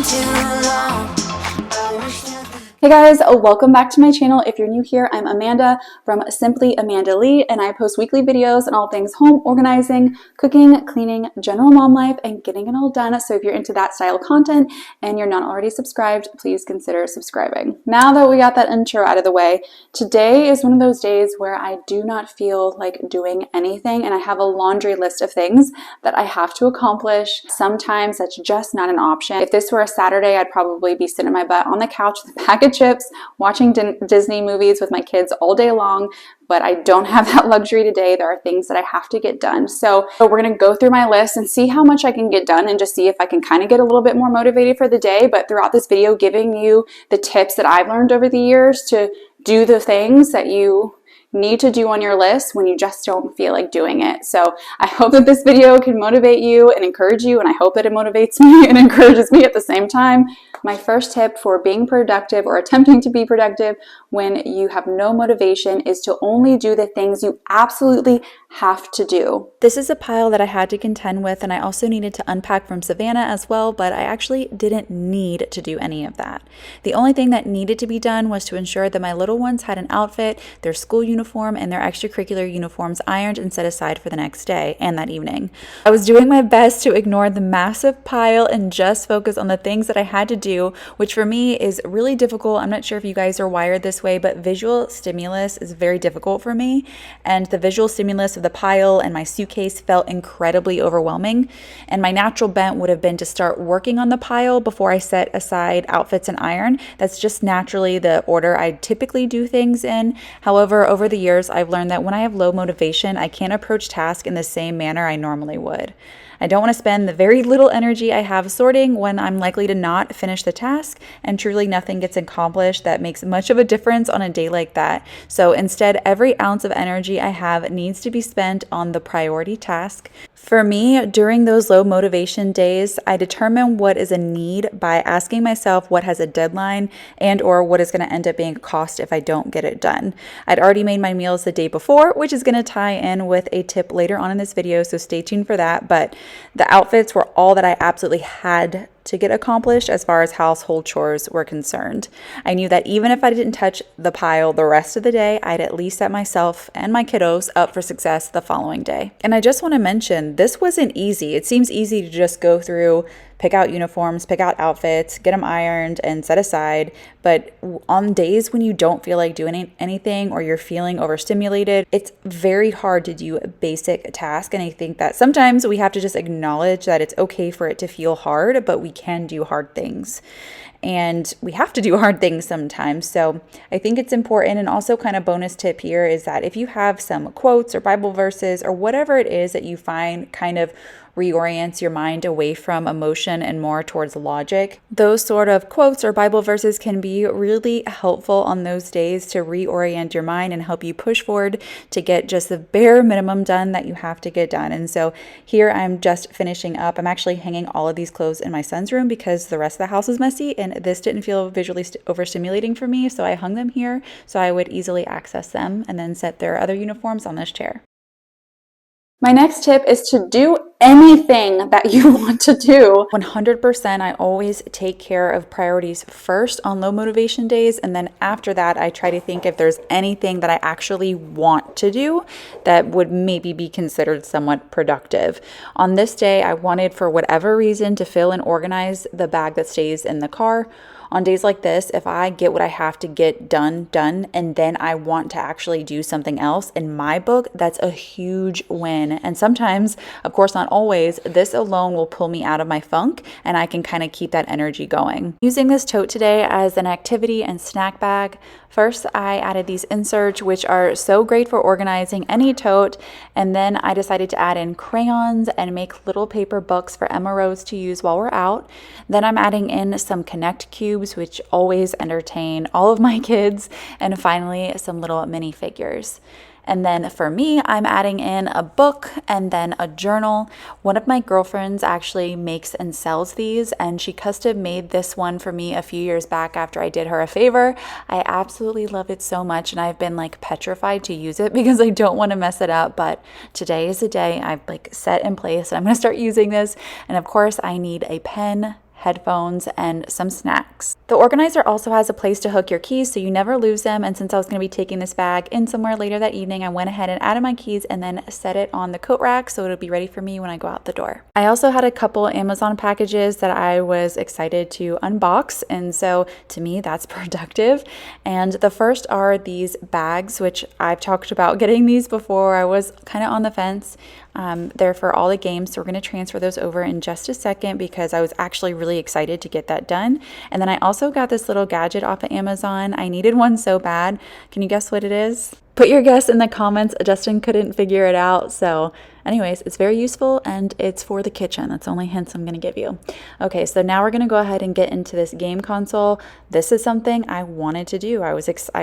too long. Hey guys, welcome back to my channel. If you're new here, I'm Amanda from Simply Amanda Lee, and I post weekly videos on all things home organizing, cooking, cleaning, general mom life, and getting it all done. So if you're into that style of content and you're not already subscribed, please consider subscribing. Now that we got that intro out of the way, today is one of those days where I do not feel like doing anything, and I have a laundry list of things that I have to accomplish. Sometimes that's just not an option. If this were a Saturday, I'd probably be sitting my butt on the couch with a pack of chips, watching Disney movies with my kids all day long, but I don't have that luxury today. There are things that I have to get done. So we're gonna go through my list and see how much I can get done and just see if I can kind of get a little bit more motivated for the day, but throughout this video, giving you the tips that I've learned over the years to do the things that you need to do on your list when you just don't feel like doing it. So I hope that this video can motivate you and encourage you, and I hope that it motivates me and encourages me at the same time. My first tip for being productive or attempting to be productive when you have no motivation is to only do the things you absolutely have to do. This is a pile that I had to contend with, and I also needed to unpack from Savannah as well, but I actually didn't need to do any of that. The only thing that needed to be done was to ensure that my little ones had an outfit, their school uniform, and their extracurricular uniforms ironed and set aside for the next day and that evening. I was doing my best to ignore the massive pile and just focus on the things that I had to do, which for me is really difficult. I'm not sure if you guys are wired this way, but visual stimulus is very difficult for me, and the visual stimulus of the pile and my suitcase felt incredibly overwhelming, and my natural bent would have been to start working on the pile before I set aside outfits and iron. That's just naturally the order I typically do things in. However, over the years, I've learned that when I have low motivation, I can't approach tasks in the same manner I normally would. I don't want to spend the very little energy I have sorting when I'm likely to not finish the task, and truly nothing gets accomplished that makes much of a difference on a day like that. So instead, every ounce of energy I have needs to be spent on the priority task. For me, during those low motivation days, I determine what is a need by asking myself what has a deadline and or what is going to end up being a cost if I don't get it done. I'd already made my meals the day before, which is going to tie in with a tip later on in this video, so stay tuned for that. But the outfits were all that I absolutely had to get accomplished as far as household chores were concerned. I knew that even if I didn't touch the pile the rest of the day, I'd at least set myself and my kiddos up for success the following day. And I just want to mention, this wasn't easy. It seems easy to just go through, pick out uniforms, pick out outfits, get them ironed and set aside. But on days when you don't feel like doing anything or you're feeling overstimulated, it's very hard to do a basic task. And I think that sometimes we have to just acknowledge that it's okay for it to feel hard, but we can do hard things. And we have to do hard things sometimes. So I think it's important. And also, kind of bonus tip here is that if you have some quotes or Bible verses or whatever it is that you find kind of reorients your mind away from emotion and more towards logic, those sort of quotes or Bible verses can be really helpful on those days to reorient your mind and help you push forward to get just the bare minimum done that you have to get done. And so here I'm just finishing up. I'm actually hanging all of these clothes in my son's room because the rest of the house is messy and this didn't feel visually overstimulating for me. So I hung them here so I would easily access them and then set their other uniforms on this chair. My next tip is to do anything that you want to do. 100%, I always take care of priorities first on low motivation days, and then after that, I try to think if there's anything that I actually want to do that would maybe be considered somewhat productive. On this day, I wanted, for whatever reason, to fill and organize the bag that stays in the car. On days like this, if I get what I have to get done, and then I want to actually do something else, in my book, that's a huge win. And sometimes, of course not always, this alone will pull me out of my funk and I can kind of keep that energy going. Using this tote today as an activity and snack bag, first I added these inserts, which are so great for organizing any tote, and then I decided to add in crayons and make little paper books for Emma Rose to use while we're out. Then I'm adding in some Connect cubes, which always entertain all of my kids, and finally some little mini figures. And then for me, I'm adding in a book and then a journal. One of my girlfriends actually makes and sells these, and she custom made this one for me a few years back after I did her a favor. I absolutely love it so much, and I've been like petrified to use it because I don't want to mess it up. But today is the day I've like set in place, and I'm going to start using this. And of course, I need a pen, headphones, and some snacks. The organizer also has a place to hook your keys so you never lose them, and since I was going to be taking this bag in somewhere later that evening, I went ahead and added my keys and then set it on the coat rack so it'll be ready for me when I go out the door. I also had a couple Amazon packages that I was excited to unbox, and so to me that's productive. And the first are these bags, which I've talked about getting these before. I was kind of on the fence. They're for all the games, so we're going to transfer those over in just a second because I was actually really excited to get that done. And then I also got this little gadget off of Amazon. I needed one so bad. Can you guess what it is? Put your guess in the comments. Justin couldn't figure it out. So anyways, it's very useful and it's for the kitchen. That's the only hints I'm going to give you. Okay, so now we're going to go ahead and get into this game console. This is something I wanted to do. I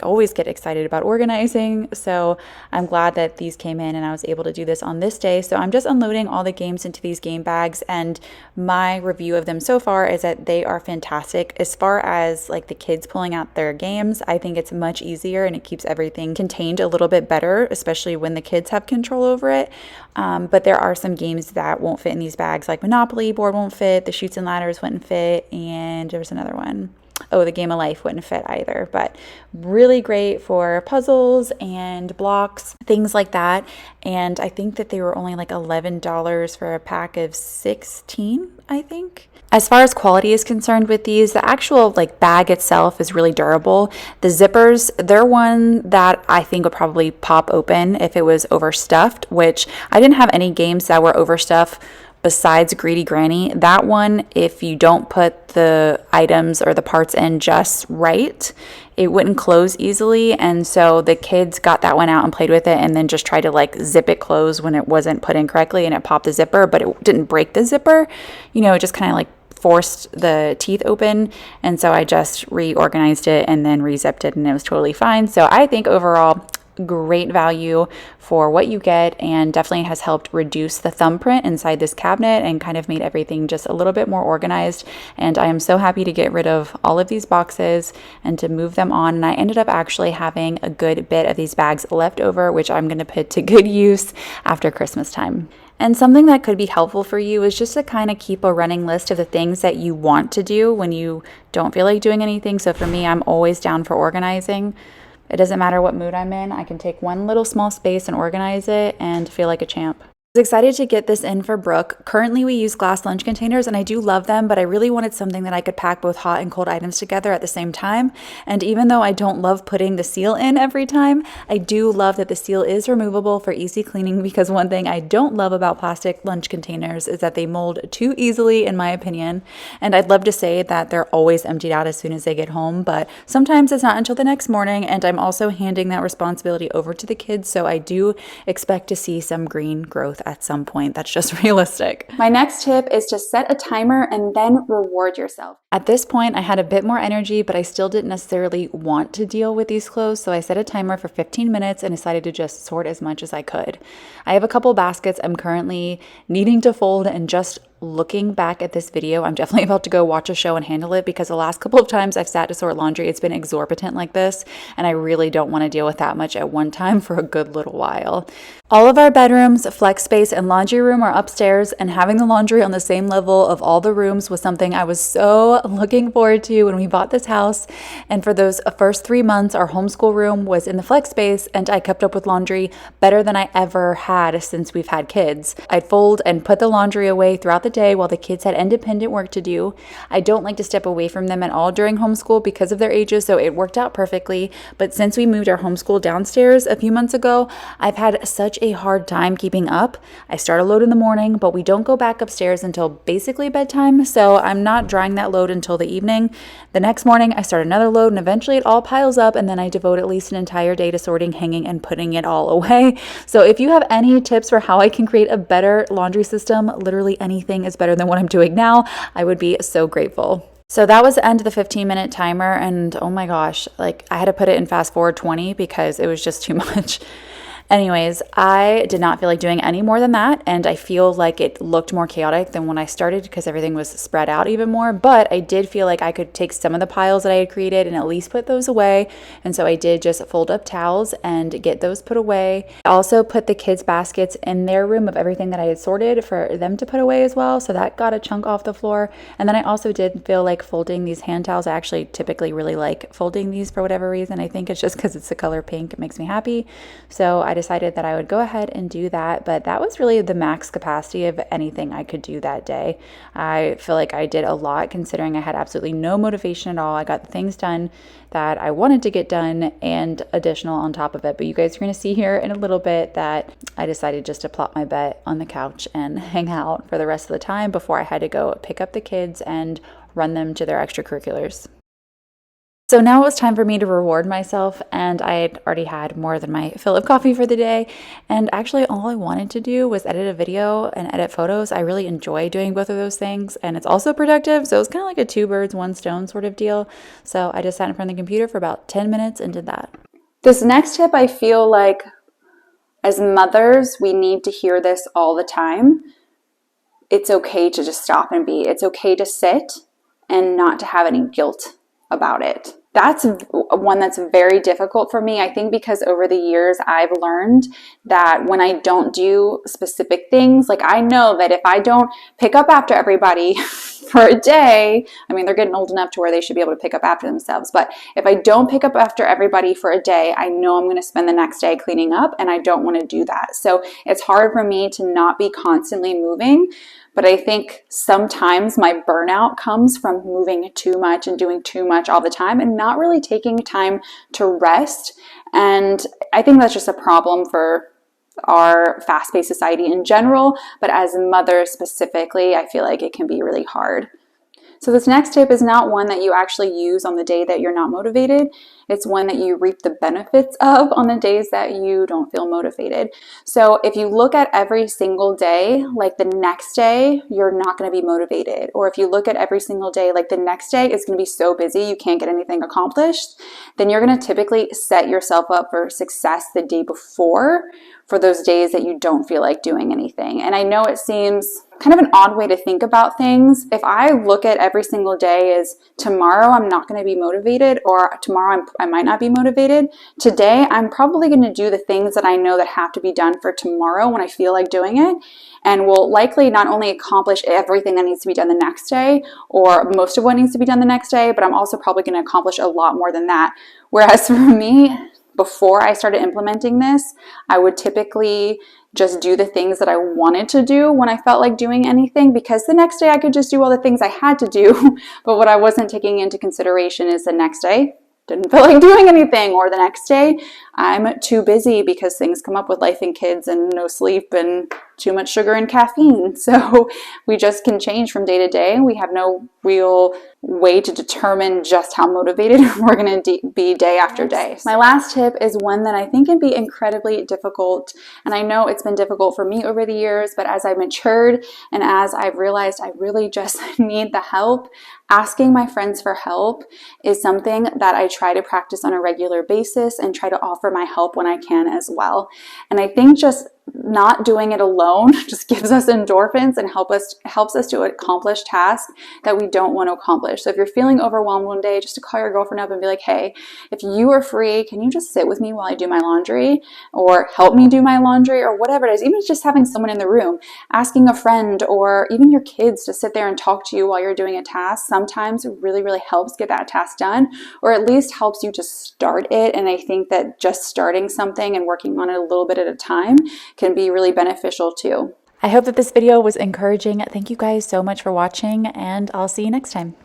always get excited about organizing. So I'm glad that these came in and I was able to do this on this day. So I'm just unloading all the games into these game bags, and my review of them so far is that they are fantastic. As far as like the kids pulling out their games, I think it's much easier and it keeps everything contained a little bit better, especially when the kids have control over it. But there are some games that won't fit in these bags, like Monopoly board won't fit, the Chutes and Ladders wouldn't fit, and there was another one. Oh, the Game of Life wouldn't fit either, but really great for puzzles and blocks, things like that. And I think that they were only like $11 for a pack of 16, I think. As far as quality is concerned with these, the actual like bag itself is really durable. The zippers, they're one that I think would probably pop open if it was overstuffed, which I didn't have any games that were overstuffed besides Greedy Granny. That one, if you don't put the items or the parts in just right, it wouldn't close easily. And so the kids got that one out and played with it and then just tried to like zip it closed when it wasn't put in correctly, and it popped the zipper, but it didn't break the zipper. You know, it just kind of like forced the teeth open. And so I just reorganized it and then re-zipped it and it was totally fine. So I think overall, great value for what you get, and definitely has helped reduce the thumbprint inside this cabinet and kind of made everything just a little bit more organized. And I am so happy to get rid of all of these boxes and to move them on. And I ended up actually having a good bit of these bags left over, which I'm going to put to good use after Christmas time. And something that could be helpful for you is just to kind of keep a running list of the things that you want to do when you don't feel like doing anything. So for me, I'm always down for organizing. It doesn't matter what mood I'm in. I can take one little small space and organize it and feel like a champ. I was excited to get this in for Brooke. Currently we use glass lunch containers and I do love them, but I really wanted something that I could pack both hot and cold items together at the same time. And even though I don't love putting the seal in every time, I do love that the seal is removable for easy cleaning, because one thing I don't love about plastic lunch containers is that they mold too easily, in my opinion. And I'd love to say that they're always emptied out as soon as they get home, but sometimes it's not until the next morning, and I'm also handing that responsibility over to the kids, so I do expect to see some green growth at some point. That's just realistic. My next tip is to set a timer and then reward yourself. At this point, I had a bit more energy, but I still didn't necessarily want to deal with these clothes, so I set a timer for 15 minutes and decided to just sort as much as I could. I have a couple baskets I'm currently needing to fold, and just looking back at this video, I'm definitely about to go watch a show and handle it, because the last couple of times I've sat to sort laundry, it's been exorbitant like this, and I really don't want to deal with that much at one time for a good little while. All of our bedrooms, flex space, and laundry room are upstairs, and having the laundry on the same level of all the rooms was something I was so looking forward to when we bought this house. And for those first 3 months, our homeschool room was in the flex space, and I kept up with laundry better than I ever had since we've had kids. I'd fold and put the laundry away throughout the day while the kids had independent work to do. I don't like to step away from them at all during homeschool because of their ages, so it worked out perfectly. But since we moved our homeschool downstairs a few months ago, I've had such a hard time keeping up. I start a load in the morning, but we don't go back upstairs until basically bedtime, so I'm not drying that load until the evening. The next morning, I start another load, and eventually it all piles up, and then I devote at least an entire day to sorting, hanging, and putting it all away. So if you have any tips for how I can create a better laundry system, literally anything is better than what I'm doing now, I would be so grateful. So that was the end of the 15-minute timer, and oh my gosh, like I had to put it in fast forward 20 because it was just too much. Anyways, I did not feel like doing any more than that, and I feel like it looked more chaotic than when I started because everything was spread out even more, but I did feel like I could take some of the piles that I had created and at least put those away, and so I did just fold up towels and get those put away. I also put the kids' baskets in their room of everything that I had sorted for them to put away as well, so that got a chunk off the floor. And then I also did feel like folding these hand towels. I actually typically really like folding these for whatever reason. I think it's just because it's the color pink, it makes me happy. So I decided that I would go ahead and do that, but that was really the max capacity of anything I could do that day. I feel like I did a lot considering I had absolutely no motivation at all. I got the things done that I wanted to get done and additional on top of it. But you guys are going to see here in a little bit that I decided just to plop my butt on the couch and hang out for the rest of the time before I had to go pick up the kids and run them to their extracurriculars. So now it was time for me to reward myself, and I had already had more than my fill of coffee for the day. And actually all I wanted to do was edit a video and edit photos. I really enjoy doing both of those things, and it's also productive. So it's kind of like a two birds, one stone sort of deal. So I just sat in front of the computer for about 10 minutes and did that. This next tip, I feel like as mothers, we need to hear this all the time. It's okay to just stop and be. It's okay to sit and not to have any guilt about it. That's one that's very difficult for me. I think because over the years I've learned that when I don't do specific things, like I know that if I don't pick up after everybody for a day, I mean, they're getting old enough to where they should be able to pick up after themselves. But if I don't pick up after everybody for a day, I know I'm going to spend the next day cleaning up, and I don't want to do that. So it's hard for me to not be constantly moving. But I think sometimes my burnout comes from moving too much and doing too much all the time and not really taking time to rest. And I think that's just a problem for our fast-paced society in general, but as mothers specifically, I feel like it can be really hard. So this next tip is not one that you actually use on the day that you're not motivated. It's one that you reap the benefits of on the days that you don't feel motivated. So if you look at every single day, like the next day, you're not going to be motivated. Or if you look at every single day, like the next day is going to be so busy you can't get anything accomplished, then you're going to typically set yourself up for success the day before for those days that you don't feel like doing anything. And I know it seems kind of an odd way to think about things. If I look at every single day as tomorrow I'm not going to be motivated, or tomorrow I might not be motivated, today I'm probably going to do the things that I know that have to be done for tomorrow when I feel like doing it, and will likely not only accomplish everything that needs to be done the next day or most of what needs to be done the next day, but I'm also probably going to accomplish a lot more than that. Whereas for me, before I started implementing this, I would typically just do the things that I wanted to do when I felt like doing anything, because the next day I could just do all the things I had to do. But what I wasn't taking into consideration is the next day didn't feel like doing anything, or the next day I'm too busy because things come up with life and kids and no sleep and too much sugar and caffeine. So we just can change from day to day. We have no real way to determine just how motivated we're going to be day after day. My last tip is one that I think can be incredibly difficult, and I know it's been difficult for me over the years, but as I've matured and as I've realized I really just need the help, asking my friends for help is something that I try to practice on a regular basis and try to offer my help when I can as well. And I think just not doing it alone just gives us endorphins and helps us to accomplish tasks that we don't want to accomplish. So if you're feeling overwhelmed one day, just to call your girlfriend up and be like, hey, if you are free, can you just sit with me while I do my laundry, or help me do my laundry, or whatever it is. Even just having someone in the room, asking a friend or even your kids to sit there and talk to you while you're doing a task sometimes really, really helps get that task done, or at least helps you to start it. And I think that just starting something and working on it a little bit at a time can be really beneficial too. I hope that this video was encouraging. Thank you guys so much for watching, and I'll see you next time.